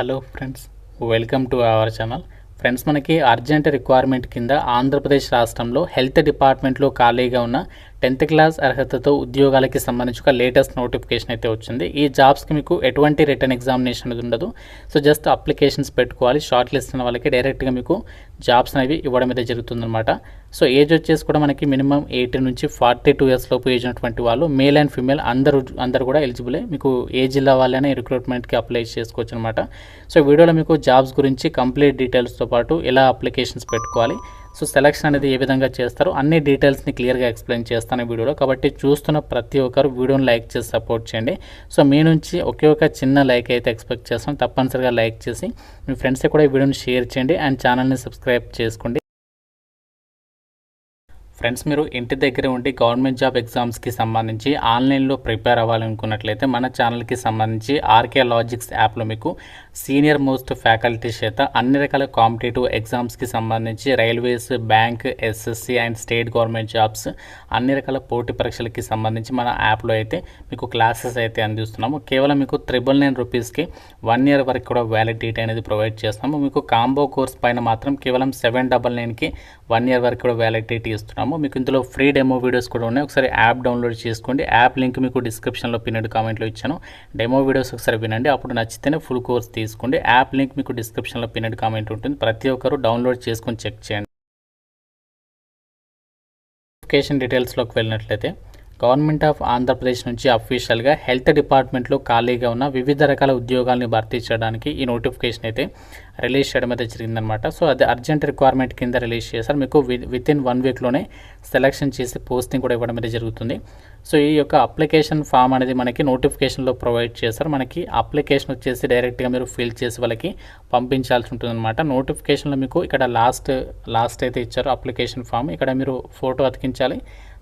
Hello friends, welcome to our channel. Friends, మనకి urgent requirement కింద ఆంధ్రప్రదేశ్ రాష్ట్రంలో హెల్త్ డిపార్ట్మెంట్లో ఖాళీగా ఉన్న 10th క్లాస్ అర్హతతో ఉద్యోగాలకి సంబంధించి ఒక లేటెస్ట్ నోటిఫికేషన్ అయితే వచ్చింది. ఈ జాబ్స్కి మీకు ఎటువంటి రిటర్న్ ఎగ్జామినేషన్ అనేది ఉండదు. సో జస్ట్ అప్లికేషన్స్ పెట్టుకోవాలి. షార్ట్ లిస్ట్ ఉన్న వాళ్ళకి డైరెక్ట్గా మీకు జాబ్స్ అనేవి ఇవ్వడం అయితే జరుగుతుందన్నమాట. సో ఏజ్ వచ్చేసి కూడా మనకి మినిమం 18 నుంచి 42 ఇయర్స్ లోపు ఏజ్ ఉన్నటువంటి వాళ్ళు, మేల్ అండ్ ఫీమేల్ అందరూ కూడా ఎలిజిబులే. మీకు ఏ జిల్లా వాళ్ళైనా రిక్రూట్మెంట్కి అప్లై చేసుకోవచ్చు అనమాట. సో వీడియోలో మీకు జాబ్స్ గురించి కంప్లీట్ డీటెయిల్స్తో పాటు ఎలా అప్లికేషన్స్ పెట్టుకోవాలి, సో సెలక్షన్ అనేది ఏ విధంగా చేస్తారో అన్ని డీటెయిల్స్ని క్లియర్గా ఎక్స్ప్లెయిన్ చేస్తాను వీడియోలో. కాబట్టి చూస్తున్న ప్రతి ఒక్కరు వీడియోని లైక్ చేసి సపోర్ట్ చేయండి. సో మీ నుంచి ఒకే ఒక చిన్న లైక్ అయితే ఎక్స్పెక్ట్ చేస్తాం. తప్పనిసరిగా లైక్ చేసి మీ ఫ్రెండ్స్కి కూడా ఈ వీడియోని షేర్ చేయండి అండ్ ఛానల్ని సబ్స్క్రైబ్ చేసుకోండి. ఫ్రెండ్స్, మీరు ఇంటి దగ్గర ఉండి గవర్నమెంట్ జాబ్ ఎగ్జామ్స్కి సంబంధించి ఆన్లైన్లో ప్రిపేర్ అవ్వాలనుకున్నట్లయితే మన ఛానల్కి సంబంధించి ఆర్కే లాజిక్స్ యాప్లో మీకు సీనియర్ మోస్ట్ ఫ్యాకల్టీ చేత అన్ని రకాల కాంపిటేటివ్ ఎగ్జామ్స్కి సంబంధించి railways, bank, SSC and state government jobs అన్ని రకాల పోటీ పరీక్షలకి సంబంధించి మన యాప్లో అయితే మీకు క్లాసెస్ అయితే అందిస్తున్నాము. కేవలం మీకు 999 రూపీస్కి 1 year వరకు కూడా వ్యాలిడిటీ అనేది ప్రొవైడ్ చేస్తున్నాము. మీకు కాంబో కోర్స్ పైన మాత్రం కేవలం 799కి 1 year వరకు కూడా వ్యాలిడిటీ ఇస్తున్నాము. మీకు ఇందులో ఫ్రీ డెమో వీడియోస్ కూడా ఉన్నాయి. ఒకసారి యాప్ డౌన్లోడ్ చేసుకోండి. యాప్ లింక్ మీకు డిస్క్రిప్షన్లో పిన్నెడ్ కామెంట్లో ఇచ్చాను. డెమో వీడియోస్ ఒకసారి వినండి, అప్పుడు నచ్చితేనే ఫుల్ కోర్స్ తీసుకోండి. యాప్ లింక్ మీకు డిస్క్రిప్షన్లో పిన్నెడ్ కామెంట్ ఉంటుంది. ప్రతి ఒక్కరు డౌన్లోడ్ చేసుకొని చెక్ చేయండి. నోటిఫికేషన్ డీటెయిల్స్లోకి వెళ్ళినట్లయితే గవర్నమెంట్ ఆఫ్ ఆంధ్రప్రదేశ్ నుంచి అఫీషియల్గా హెల్త్ డిపార్ట్మెంట్లో ఖాళీగా ఉన్న వివిధ రకాల ఉద్యోగాలను భర్తీ చేయడానికి ఈ నోటిఫికేషన్ అయితే రిలీజ్ చేయడం అయితే జరిగిందనమాట. సో అది అర్జెంట్ రిక్వైర్మెంట్ కింద రిలీజ్ చేశారు. మీకు వితిన్ 1 weekలోనే సెలెక్షన్ చేసి పోస్టింగ్ కూడా ఇవ్వడం అయితే జరుగుతుంది. సో ఈ యొక్క అప్లికేషన్ ఫామ్ అనేది మనకి నోటిఫికేషన్లో ప్రొవైడ్ చేశారు. మనకి అప్లికేషన్ వచ్చేసి డైరెక్ట్గా మీరు ఫిల్ చేసి వాళ్ళకి పంపించాల్సి ఉంటుందన్నమాట. నోటిఫికేషన్లో మీకు ఇక్కడ లాస్ట్ అయితే ఇచ్చారు అప్లికేషన్ ఫామ్. ఇక్కడ మీరు ఫోటో అతికించాలి.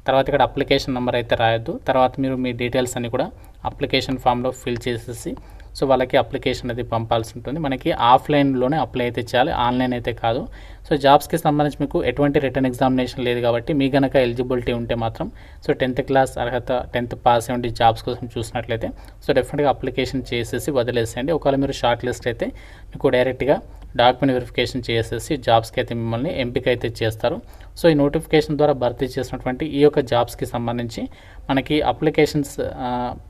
తర్వాత ఇక్కడ అప్లికేషన్ నెంబర్ అయితే రాయొద్దు. తర్వాత మీరు మీ డీటెయిల్స్ అన్ని కూడా అప్లికేషన్ ఫామ్లో ఫిల్ చేసేసి సో వాళ్ళకి అప్లికేషన్ అనేది పంపాల్సి ఉంటుంది. మనకి ఆఫ్లైన్లోనే అప్లై అయితే చేయాలి, ఆన్లైన్ అయితే కాదు. సో జాబ్స్కి సంబంధించి మీకు ఎటువంటి రిటర్న్ ఎగ్జామినేషన్ లేదు కాబట్టి మీ కనుక ఎలిజిబిలిటీ ఉంటే మాత్రం సో 10th క్లాస్ అర్హత 10th పాస్ అయ్యి జాబ్స్ కోసం చూసినట్లయితే సో డెఫినెట్గా అప్లికేషన్ చేసేసి వదిలేసేయండి. ఒకవేళ మీరు షార్ట్ లిస్ట్ అయితే మీకు డైరెక్ట్గా డాక్యుమెంట్ వెరిఫికేషన్ చేసేసి జాబ్స్కి అయితే మిమ్మల్ని ఎంపిక అయితే చేస్తారు. సో ఈ నోటిఫికేషన్ ద్వారా భర్తీ చేసినటువంటి ఈ యొక్క జాబ్స్కి సంబంధించి మనకి అప్లికేషన్స్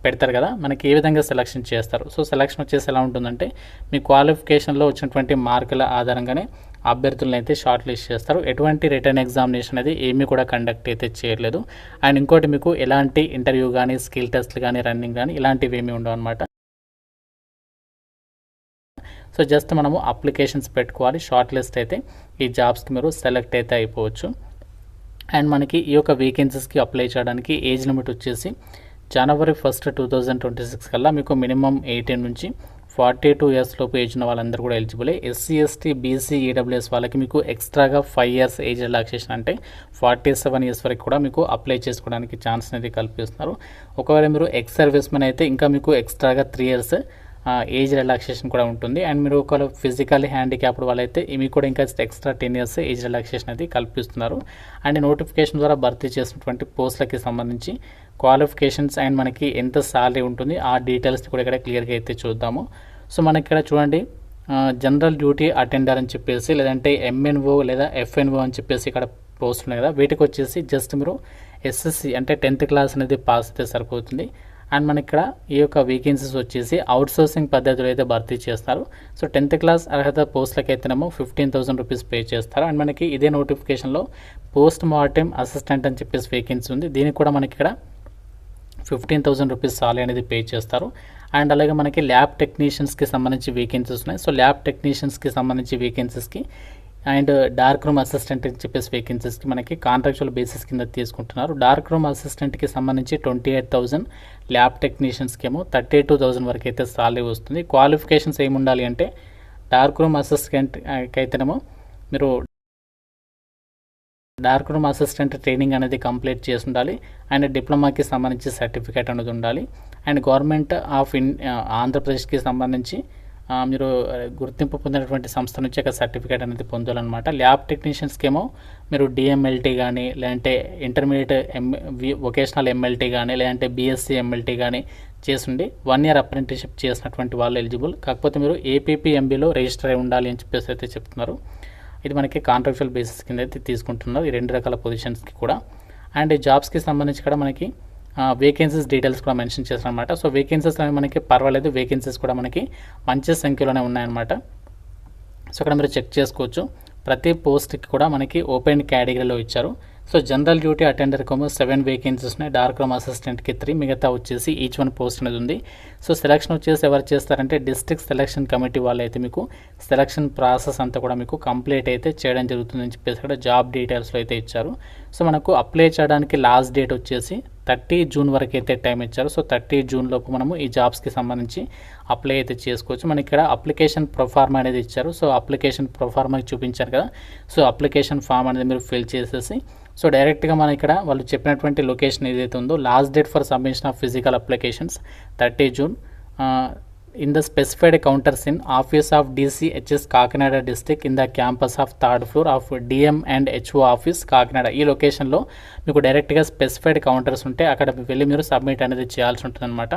పెడతారు కదా, మనకి ఏ విధంగా సెలక్షన్ చేస్తారు. సో సెలక్షన్ వచ్చేసి ఎలా ఉంటుందంటే మీ క్వాలిఫికేషన్లో వచ్చినటువంటి మార్కుల ఆధారంగానే అభ్యర్థులను అయితే షార్ట్ లిస్ట్ చేస్తారు. ఎటువంటి రిటర్న్ ఎగ్జామినేషన్ అనేది ఏమీ కూడా కండక్ట్ అయితే చేయలేదు. అండ్ ఇంకోటి మీకు ఎలాంటి ఇంటర్వ్యూ కానీ, స్కిల్ టెస్ట్లు కానీ, రన్నింగ్ కానీ ఇలాంటివి ఏమీ ఉండవు అనమాట. సో జస్ట్ మనము అప్లికేషన్స్ పెట్టుకోవాలి. షార్ట్ లిస్ట్ అయితే ఈ జాబ్స్కి మీరు సెలెక్ట్ అయితే అయిపోవచ్చు. అండ్ మనకి ఈ యొక్క వేకెన్సీస్కి అప్లై చేయడానికి ఏజ్ లిమిట్ వచ్చేసి January 1st, 2026 కల్లా మీకు మినిమం 18 నుంచి 42 ఇయర్స్ లోపు ఏజ్ ఉన్న వాళ్ళందరూ కూడా ఎలిజిబులే. ఎస్సీ, ఎస్టీ, బీసీ, ఈడబ్ల్యూఎస్ వాళ్ళకి మీకు ఎక్స్ట్రాగా 5 years ఏజ్ రిలాక్సేషన్ అంటే 47 years వరకు కూడా మీకు అప్లై చేసుకోవడానికి ఛాన్స్ అనేది కల్పిస్తున్నారు. ఒకవేళ మీరు ఎక్స్ సర్వీస్ మెన్ అయితే ఇంకా మీకు ఎక్స్ట్రాగా 3 years ఏజ్ రిలాక్సేషన్ కూడా ఉంటుంది. అండ్ మీరు ఒకవేళ ఫిజికల్లీ హ్యాండిక్యాప్డ్ వాళ్ళైతే మీకు కూడా ఇంకా ఎక్స్ట్రా 10 years ఏజ్ రిలాక్సేషన్ అనేది కల్పిస్తున్నారు. అండ్ నోటిఫికేషన్ ద్వారా భర్తీ చేసినటువంటి పోస్టులకి సంబంధించి క్వాలిఫికేషన్స్ అండ్ మనకి ఎంత సాలరీ ఉంటుంది ఆ డీటెయిల్స్ని కూడా ఇక్కడ క్లియర్గా అయితే చూద్దాము. సో మనకి ఇక్కడ చూడండి, జనరల్ డ్యూటీ అటెండర్ అని చెప్పేసి, లేదంటే ఎంఎన్ఓ లేదా ఎఫ్ఎన్ఓ అని చెప్పేసి ఇక్కడ పోస్ట్ ఉన్నాయి కదా, వీటికి వచ్చేసి జస్ట్ మీరు ఎస్ఎస్సి అంటే 10th క్లాస్ అనేది పాస్ అయితే సరిపోతుంది. అండ్ మనకి ఇక్కడ ఈ యొక్క వేకెన్సీస్ వచ్చేసి అవుట్సోర్సింగ్ పద్ధతిలో అయితే భర్తీ చేస్తారు. సో 10th క్లాస్ అర్హత పోస్టులకి అయితేనేమో 15,000 రూపీస్ పే చేస్తారు. అండ్ మనకి ఇదే నోటిఫికేషన్లో పోస్ట్ మార్టం అసిస్టెంట్ అని చెప్పేసి వేకెన్సీ ఉంది. దీనికి కూడా మనకి ఇక్కడ 15,000 రూపీస్ సాలరీ అనేది పే చేస్తారు. అండ్ అలాగే మనకి ల్యాబ్ టెక్నీషియన్స్కి సంబంధించి వేకెన్సీస్ ఉన్నాయి. సో ల్యాబ్ టెక్నీషియన్స్కి సంబంధించి వేకెన్సీస్కి అండ్ డార్క్ రూమ్ అసిస్టెంట్ అని చెప్పేసి వేకెన్సీస్కి మనకి కాంట్రాక్చువల్ బేసిస్ కింద తీసుకుంటున్నారు. డార్క్ రూమ్ అసిస్టెంట్కి సంబంధించి 28,000, ల్యాబ్ టెక్నీషియన్స్కి ఏమో 32,000 వరకు అయితే సాలరీ వస్తుంది. క్వాలిఫికేషన్స్ ఏమి ఉండాలి అంటే డార్క్ రూమ్ అసిస్టెంట్కి అయితేనేమో మీరు డార్క్ రూమ్ అసిస్టెంట్ ట్రైనింగ్ అనేది కంప్లీట్ చేసి ఉండాలి. అండ్ డిప్లొమాకి సంబంధించి సర్టిఫికేట్ అనేది ఉండాలి. అండ్ గవర్నమెంట్ ఆఫ్ ఆంధ్రప్రదేశ్కి సంబంధించి మీరు గుర్తింపు పొందినటువంటి సంస్థ నుంచి ఒక సర్టిఫికేట్ అనేది పొందాలన్నమాట. ల్యాబ్ టెక్నీషియన్స్కి ఏమో మీరు డిఎంఎల్టీ కానీ, లేదంటే ఇంటర్మీడియట్ వొకేషనల్ ఎంఎల్టీ కానీ, లేదంటే బీఎస్సీ ఎంఎల్టీ కానీ చేసిండి 1 year అప్రెంటిస్షిప్ చేసినటువంటి వాళ్ళు ఎలిజిబుల్. కాకపోతే మీరు ఏపీపీఎంబీలో రిజిస్టర్ అయి ఉండాలి అని చెప్పేసి అయితే చెప్తున్నారు. ఇది మనకి కాంట్రాక్చువల్ బేసిస్ కింద అయితే తీసుకుంటున్నారు ఈ 2 రకాల పొజిషన్స్కి కూడా. అండ్ జాబ్స్కి సంబంధించి కూడా మనకి వేకెన్సీస్ డీటెయిల్స్ కూడా మెన్షన్ చేశారనమాట. సో వేకెన్సీస్ అనేవి మనకి పర్వాలేదు, వేకెన్సీస్ కూడా మనకి మంచి సంఖ్యలోనే ఉన్నాయన్నమాట. సో ఇక్కడ మీరు చెక్ చేసుకోవచ్చు. ప్రతి పోస్ట్కి కూడా మనకి ఓపెన్ కేటగిరీలో ఇచ్చారు. సో జనరల్ డ్యూటీ అటెండర్కి 7 వేకెన్సీస్ ఉన్నాయి, డార్క్ రూమ్ అసిస్టెంట్కి 3, మిగతా వచ్చేసి ఈచ్ 1 పోస్ట్ అనేది ఉంది. సో సెలక్షన్ వచ్చేసి ఎవరు చేస్తారంటే డిస్ట్రిక్ట్ సెలక్షన్ కమిటీ వాళ్ళు అయితే మీకు సెలక్షన్ ప్రాసెస్ అంతా కూడా మీకు కంప్లీట్ అయితే చేయడం జరుగుతుందని చెప్పేసి ఇక్కడ జాబ్ డీటెయిల్స్లో అయితే ఇచ్చారు. సో మనకు అప్లై చేయడానికి లాస్ట్ డేట్ వచ్చేసి 30 June వరకు అయితే టైం ఇచ్చారు. సో 30 June లోపు మనము ఈ జాబ్స్కి సంబంధించి అప్లై అయితే చేసుకోవచ్చు. మనకి ఇక్కడ అప్లికేషన్ ప్రొఫార్మా అనేది ఇచ్చారు. సో అప్లికేషన్ ప్రొఫార్మాకి చూపించారు కదా, సో అప్లికేషన్ ఫామ్ అనేది మీరు ఫిల్ చేసేసి సో డైరెక్ట్గా మన ఇక్కడ వాళ్ళు చెప్పినటువంటి లొకేషన్ ఏదైతే ఉందో last date for submission of physical applications 30 June in the specified counters in office of DCHS Kakinada district in the campus of 3rd floor of DM and HO office Kakinada. ఈ లొకేషన్లో మీకు డైరెక్ట్గా specified counters ఉంటే అక్కడ వెళ్ళి మీరు submit అనేది చేయాల్సి ఉంటుంది అనమాట.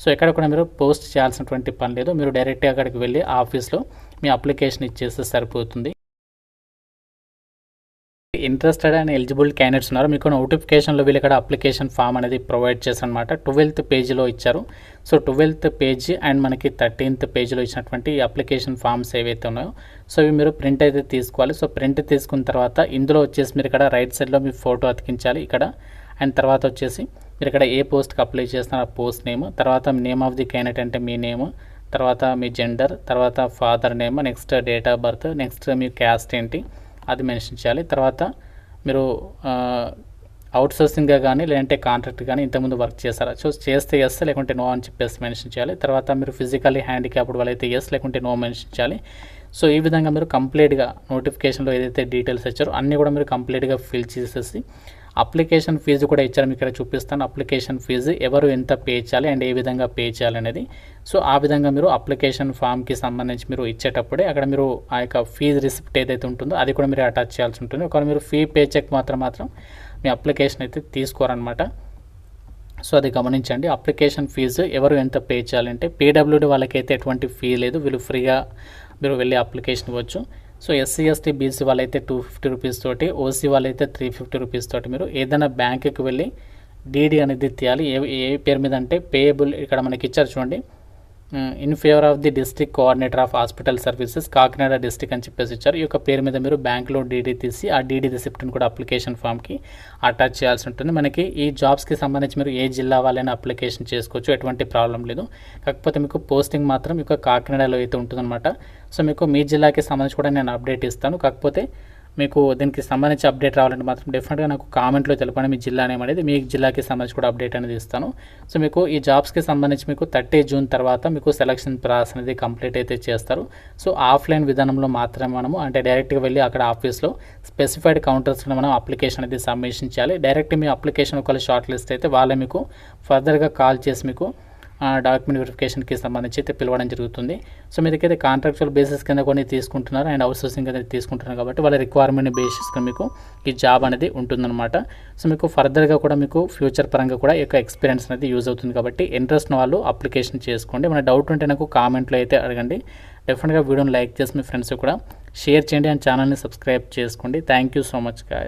సో ఎక్కడ కూడా మీరు పోస్ట్ చేయాల్సినటువంటి పని లేదు, మీరు డైరెక్ట్గా అక్కడికి వెళ్ళి ఆఫీస్లో మీ అప్లికేషన్ ఇచ్చేస్తే సరిపోతుంది. ఇంట్రెస్టెడ్ అండ్ ఎలిజిబుల్ క్యాండిడేట్స్ ఉన్నారు. మీకు నోటిఫికేషన్లో వీళ్ళు ఇక్కడ అప్లికేషన్ ఫామ్ అనేది ప్రొవైడ్ చేశారనమాట. 12th పేజీలో ఇచ్చారు. సో 12th పేజీ అండ్ మనకి 13th పేజీలో ఇచ్చినటువంటి ఈ అప్లికేషన్ ఫామ్స్ ఏవైతే ఉన్నాయో సో ఇవి మీరు ప్రింట్ అయితే తీసుకోవాలి. సో ప్రింట్ తీసుకున్న తర్వాత ఇందులో వచ్చేసి మీరు ఇక్కడ రైట్ సైడ్లో మీ ఫోటో అతికించాలి ఇక్కడ. అండ్ తర్వాత వచ్చేసి మీరు ఇక్కడ ఏ పోస్ట్కి అప్లై చేస్తున్నారు ఆ పోస్ట్ నేమ్, తర్వాత నేమ్ ఆఫ్ ది క్యాండిడేట్ అంటే మీ నేమ్, తర్వాత మీ జెండర్, తర్వాత father name, next date of birth, next me caste ఏంటి అది మెన్షన్ చేయాలి. తర్వాత మీరు అవుట్సోర్సింగ్గా కానీ లేదంటే కాంట్రాక్ట్ కానీ ఇంతకుముందు వర్క్ చేస్తారా, సో చేస్తే ఎస్ లేకుంటే నో అని చెప్పేసి మెన్షన్ చేయాలి. తర్వాత మీరు ఫిజికల్లీ హ్యాండిక్యాప్డ్ వాళ్ళైతే ఎస్ లేకుంటే నో మెన్షన్ చేయాలి. సో ఈ విధంగా మీరు కంప్లీట్గా నోటిఫికేషన్లో ఏదైతే డీటెయిల్స్ ఇచ్చారో అన్నీ కూడా మీరు కంప్లీట్గా ఫిల్ చేసేసి అప్లికేషన్ ఫీజు కూడా ఇచ్చారు, మీకు ఇక్కడ చూపిస్తాను. అప్లికేషన్ ఫీజు ఎవరు ఎంత పే చేయాలి అండ్ ఏ విధంగా పే చేయాలి అనేది. సో ఆ విధంగా మీరు అప్లికేషన్ ఫామ్కి సంబంధించి మీరు ఇచ్చేటప్పుడే అక్కడ మీరు ఆ యొక్క ఫీజు రిసిప్ట్ ఏదైతే ఉంటుందో అది కూడా మీరు అటాచ్ చేయాల్సి ఉంటుంది. ఒకవేళ మీరు ఫీ పే చెక్ మాత్రం మీ అప్లికేషన్ అయితే తీసుకోరనమాట. సో అది గమనించండి. అప్లికేషన్ ఫీజు ఎవరు ఎంత పే చేయాలంటే పీడబ్ల్యూడీ వాళ్ళకైతే ఎటువంటి ఫీ లేదు, వీళ్ళు ఫ్రీగా మీరు వెళ్ళి అప్లికేషన్ ఇవ్వచ్చు. సో ఎస్సీ ఎస్టీ బీసీ వాళ్ళైతే 250 రూపీస్ తోటి, ఓసీ వాళ్ళైతే 350 రూపీస్ తోటి మీరు ఏదైనా బ్యాంకుకి వెళ్ళి డీడీ అనేది తీయాలి. ఏ పేరు మీద అంటే పేయబుల్ ఇక్కడ మనకి ఇచ్చారు చూడండి, in favour of the district coordinator of hospital services Kakinada district అని చెప్పేసి ఇచ్చారు. ఈ యొక్క పేరు మీద మీరు బ్యాంక్లో డీడీ తీసి ఆ డీడీ రిసిప్ట్ని కూడా అప్లికేషన్ ఫామ్కి అటాచ్ చేయాల్సి ఉంటుంది. మనకి ఈ జాబ్స్కి సంబంధించి మీరు ఏ జిల్లా వాళ్ళైనా అప్లికేషన్ చేసుకోవచ్చు, ఎటువంటి ప్రాబ్లం లేదు. కాకపోతే మీకు పోస్టింగ్ మాత్రం మీకు కాకినాడలో అయితే ఉంటుందన్నమాట. సో మీకు మీ జిల్లాకి సంబంధించి కూడా నేను అప్డేట్ ఇస్తాను. కాకపోతే మీకు దీనికి సంబంధించి అప్డేట్ రావాలంటే మాత్రం డెఫినెట్గా నాకు కామెంట్లో తెలపండి మీ జిల్లా నేమ్ అనేది, మీ జిల్లాకి సంబంధించి కూడా అప్డేట్ అనేది ఇస్తాను. సో మీకు ఈ జాబ్స్కి సంబంధించి మీకు 30 June తర్వాత మీకు సెలక్షన్ ప్రాసెస్ అనేది కంప్లీట్ అయితే చేస్తారు. సో ఆఫ్లైన్ విధానంలో మాత్రమే మనము అంటే డైరెక్ట్గా వెళ్ళి అక్కడ ఆఫీస్లో స్పెసిఫైడ్ కౌంటర్స్లో మనం అప్లికేషన్ అనేది సబ్మిషన్ చేయాలి. డైరెక్ట్ మీ అప్లికేషన్ ఒకవేళ షార్ట్ లిస్ట్ అయితే వాళ్ళే మీకు ఫర్దర్గా కాల్ చేసి మీకు డాక్యుమెంట్ వెరిఫికేషన్కి సంబంధించి అయితే పిలవడం జరుగుతుంది. సో మీ దగ్గర కాంట్రాక్చువల్ బేసిస్ కింద కొన్ని తీసుకుంటున్నారు అండ్ అవుట్సోర్సింగ్ అనేది తీసుకుంటున్నారు కాబట్టి వాళ్ళ రిక్వైర్మెంట్ బేసిస్గా మీకు ఈ జాబ్ అనేది ఉంటుందన్నమాట. సో మీకు ఫర్దర్గా కూడా మీకు ఫ్యూచర్ పరంగా కూడా ఈ యొక్క ఎక్స్పీరియన్స్ అనేది యూజ్ అవుతుంది కాబట్టి ఇంట్రెస్ట్ ఉన్న వాళ్ళు అప్లికేషన్ చేసుకోండి. మన డౌట్ ఉంటే నాకు కామెంట్లో అయితే అడగండి. డెఫినెట్గా వీడియోని లైక్ చేసి మీ ఫ్రెండ్స్ కూడా షేర్ చేయండి అండ్ ఛానల్ని సబ్స్క్రైబ్ చేసుకోండి. Thank you so much guy.